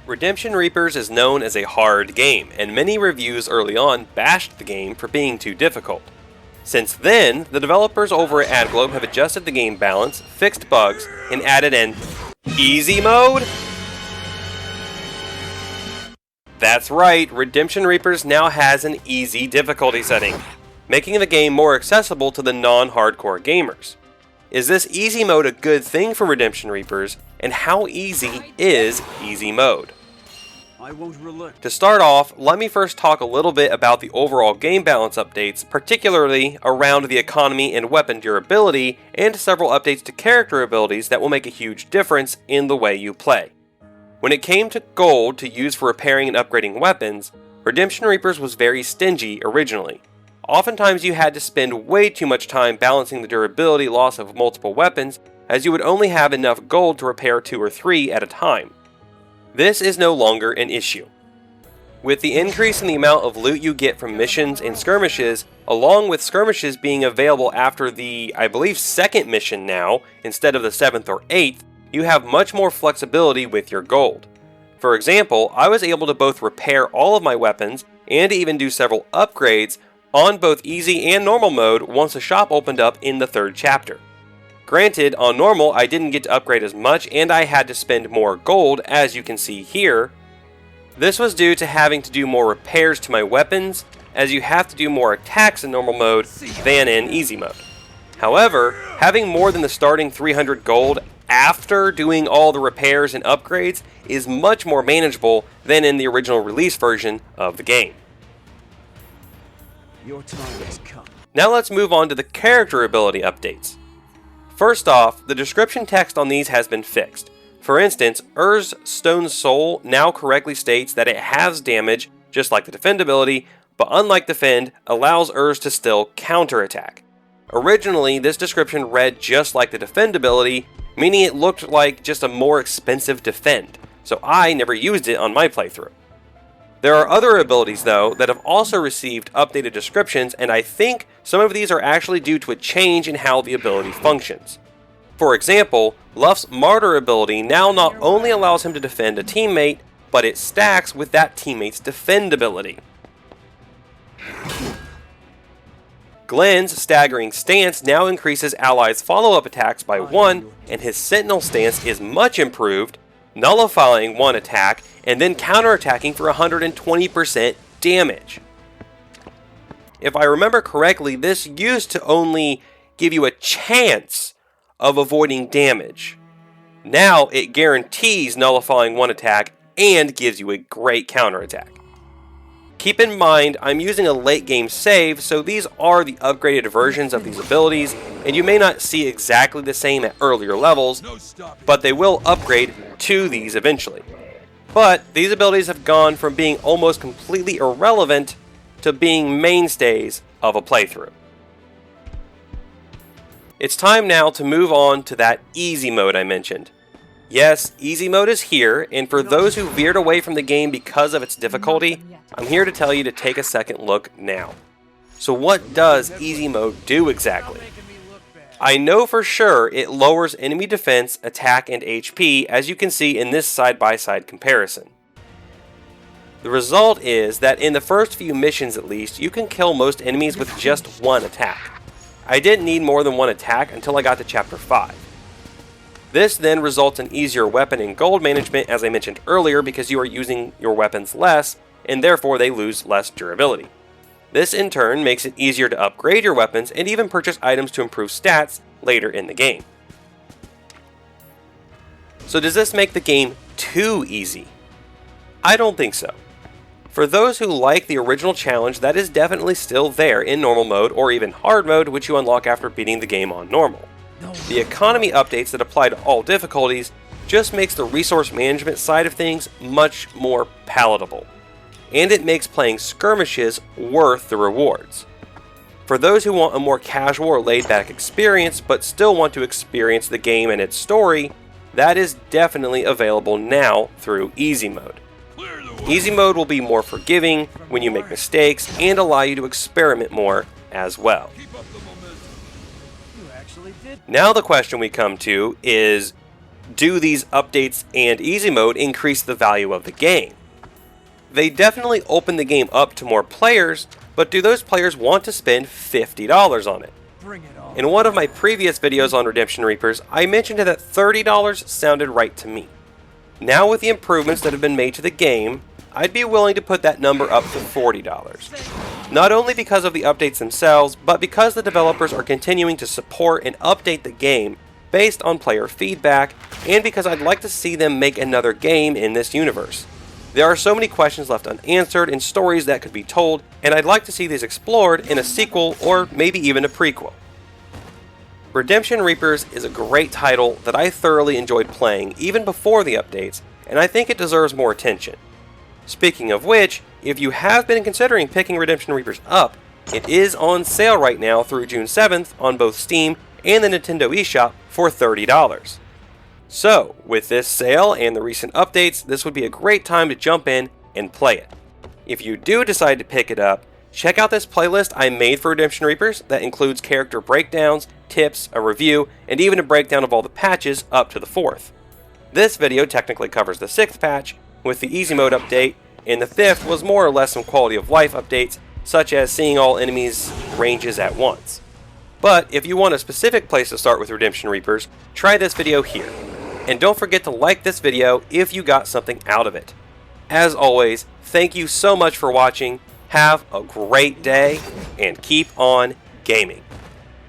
Redemption Reapers is known as a hard game, and many reviews early on bashed the game for being too difficult. Since then, the developers over at AdGlobe have adjusted the game balance, fixed bugs, and added an easy mode? That's right, Redemption Reapers now has an easy difficulty setting, making the game more accessible to the non-hardcore gamers. Is this easy mode a good thing for Redemption Reapers, and how easy is easy mode? To start off, let me first talk a little bit about the overall game balance updates, particularly around the economy and weapon durability, and several updates to character abilities that will make a huge difference in the way you play. When it came to gold to use for repairing and upgrading weapons, Redemption Reapers was very stingy originally. Oftentimes you had to spend way too much time balancing the durability loss of multiple weapons, as you would only have enough gold to repair 2 or 3 at a time. This is no longer an issue. With the increase in the amount of loot you get from missions and skirmishes, along with skirmishes being available after the, I believe, 2nd mission now, instead of the 7th or 8th, you have much more flexibility with your gold. For example, I was able to both repair all of my weapons and even do several upgrades on both easy and normal mode once the shop opened up in the 3rd chapter. Granted, on normal I didn't get to upgrade as much and I had to spend more gold, as you can see here. This was due to having to do more repairs to my weapons, as you have to do more attacks in normal mode than in easy mode. However, having more than the starting 300 gold after doing all the repairs and upgrades is much more manageable than in the original release version of the game. Your time has come. Now let's move on to the character ability updates. First off, the description text on these has been fixed. For instance, Ur's Stone Soul now correctly states that it has damage, just like the defend ability, but unlike defend, allows Ur's to still counterattack. Originally, this description read just like the defend ability, meaning it looked like just a more expensive defend, so I never used it on my playthrough. There are other abilities, though, that have also received updated descriptions, and I think some of these are actually due to a change in how the ability functions. For example, Luff's Martyr ability now not only allows him to defend a teammate, but it stacks with that teammate's defend ability. Glenn's Staggering Stance now increases allies' follow-up attacks by 1, and his Sentinel Stance is much improved, nullifying 1 attack and then counterattacking for 120% damage. If I remember correctly, this used to only give you a chance of avoiding damage. Now it guarantees nullifying 1 attack and gives you a great counterattack. Keep in mind, I'm using a late game save, so these are the upgraded versions of these abilities, and you may not see exactly the same at earlier levels, but they will upgrade to these eventually. But these abilities have gone from being almost completely irrelevant to being mainstays of a playthrough. It's time now to move on to that easy mode I mentioned. Yes, easy mode is here, and for those who veered away from the game because of its difficulty, I'm here to tell you to take a second look now. So what does easy mode do exactly? I know for sure it lowers enemy defense, attack, and HP, as you can see in this side-by-side comparison. The result is that in the first few missions at least, you can kill most enemies with just 1 attack. I didn't need more than 1 attack until I got to chapter 5. This then results in easier weapon and gold management, as I mentioned earlier, because you are using your weapons less, and therefore they lose less durability. This in turn makes it easier to upgrade your weapons and even purchase items to improve stats later in the game. So does this make the game too easy? I don't think so. For those who like the original challenge, that is definitely still there in normal mode or even hard mode, which you unlock after beating the game on normal. The economy updates that apply to all difficulties just makes the resource management side of things much more palatable, and it makes playing skirmishes worth the rewards. For those who want a more casual or laid-back experience but still want to experience the game and its story, that is definitely available now through easy mode. Easy mode will be more forgiving when you make mistakes and allow you to experiment more as well. Now the question we come to is, Do these updates and easy mode increase the value of the game? They definitely open the game up to more players, but do those players want to spend $50 on it? In one of my previous videos on Redemption Reapers, I mentioned that $30 sounded right to me. Now with the improvements that have been made to the game, I'd be willing to put that number up to $40. Not only because of the updates themselves, but because the developers are continuing to support and update the game based on player feedback, and because I'd like to see them make another game in this universe. There are so many questions left unanswered and stories that could be told, and I'd like to see these explored in a sequel or maybe even a prequel. Redemption Reapers is a great title that I thoroughly enjoyed playing even before the updates, and I think it deserves more attention. Speaking of which, if you have been considering picking Redemption Reapers up, it is on sale right now through June 7th on both Steam and the Nintendo eShop for $30. So, with this sale and the recent updates, this would be a great time to jump in and play it. If you do decide to pick it up, check out this playlist I made for Redemption Reapers that includes character breakdowns, tips, a review, and even a breakdown of all the patches up to the 4th. This video technically covers the 6th patch, with the easy mode update, and the 5th was more or less some quality of life updates, such as seeing all enemies' ranges at once. But if you want a specific place to start with Redemption Reapers, try this video here. And don't forget to like this video if you got something out of it. As always, thank you so much for watching, have a great day, and keep on gaming.